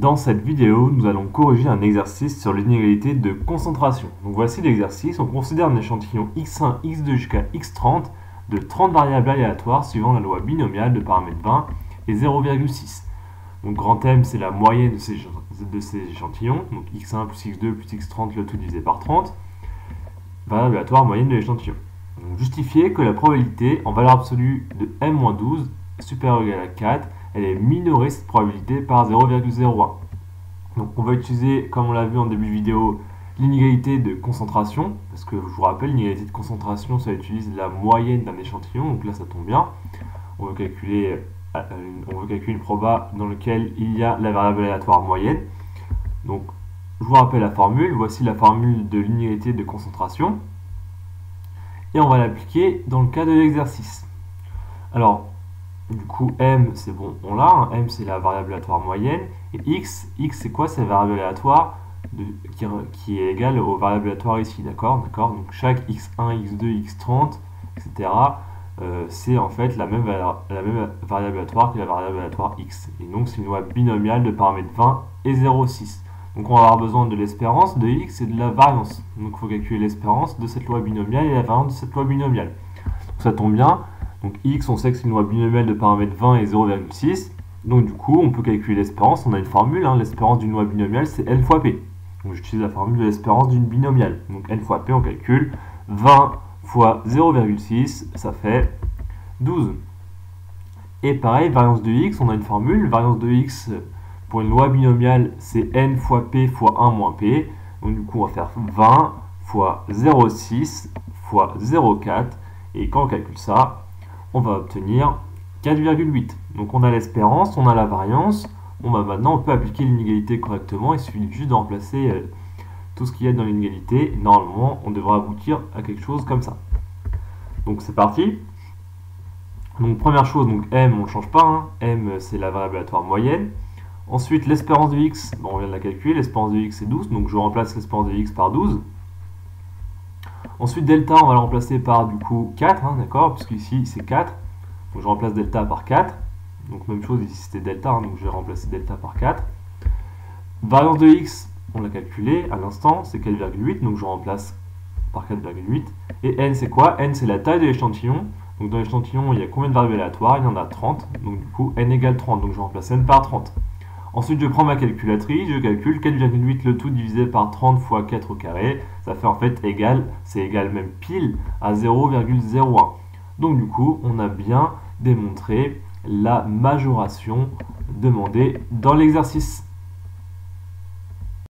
Dans cette vidéo, nous allons corriger un exercice sur l'inégalité de concentration. Donc voici l'exercice. On considère un échantillon x1, x2 jusqu'à x30 de 30 variables aléatoires suivant la loi binomiale de paramètres 20 et 0,6. Donc grand M, c'est la moyenne de ces échantillons. Donc x1 plus x2 plus x30, le tout divisé par 30. Variable aléatoire moyenne de l'échantillon. Donc justifier que la probabilité en valeur absolue de m-12 supérieure ou égale à 4, elle est minorée cette probabilité par 0,01. Donc on va utiliser, comme on l'a vu en début de vidéo, l'inégalité de concentration, parce que je vous rappelle, l'inégalité de concentration, ça utilise la moyenne d'un échantillon, donc là ça tombe bien. On veut calculer une proba dans laquelle il y a la variable aléatoire moyenne. Donc je vous rappelle la formule, voici la formule de l'inégalité de concentration, et on va l'appliquer dans le cas de l'exercice. Alors, du coup, M, c'est bon, on l'a. Hein. M, c'est la variable aléatoire moyenne. Et X, c'est quoi? C'est la variable aléatoire qui est égale aux variables aléatoires ici, d'accord? Donc, chaque X1, X2, X30, etc., c'est en fait la même variable aléatoire que la variable aléatoire X. Et donc, c'est une loi binomiale de paramètres 20 et 0,6. Donc, on va avoir besoin de l'espérance de X et de la variance. Donc, il faut calculer l'espérance de cette loi binomiale et la variance de cette loi binomiale. Donc, ça tombe bien. Donc x, on sait que c'est une loi binomiale de paramètres 20 et 0,6. Donc du coup, on peut calculer l'espérance. On a une formule, hein, l'espérance d'une loi binomiale, c'est n fois p. Donc j'utilise la formule de l'espérance d'une binomiale. Donc n fois p, on calcule 20 fois 0,6, ça fait 12. Et pareil, variance de x, on a une formule. Variance de x pour une loi binomiale, c'est n fois p fois 1 moins p. Donc du coup, on va faire 20 fois 0,6 fois 0,4. Et quand on calcule ça, on va obtenir 4,8. Donc on a l'espérance, on a la variance. Bon bah maintenant on peut appliquer l'inégalité correctement, il suffit juste de remplacer tout ce qu'il y a dans l'inégalité. Normalement on devrait aboutir à quelque chose comme ça. Donc c'est parti. Donc première chose, donc M on ne change pas, hein. M c'est la variable aléatoire moyenne. Ensuite l'espérance de X, bon, on vient de la calculer, l'espérance de X c'est 12, donc je remplace l'espérance de X par 12. Ensuite, delta, on va le remplacer par du coup 4, hein, d'accord, puisque ici c'est 4. Donc je remplace delta par 4. Donc même chose, ici c'était delta, hein, donc je vais remplacer delta par 4. Variance de x, on l'a calculé à l'instant, c'est 4,8, donc je remplace par 4,8. Et n c'est quoi? N c'est la taille de l'échantillon. Donc dans l'échantillon, il y a combien de variables aléatoires? Il y en a 30. Donc du coup, n égale 30, donc je remplace n par 30. Ensuite, je prends ma calculatrice, je calcule 4,8 le tout divisé par 30 fois 4 au carré. Ça fait en fait égal, c'est égal même pile à 0,01. Donc du coup, on a bien démontré la majoration demandée dans l'exercice.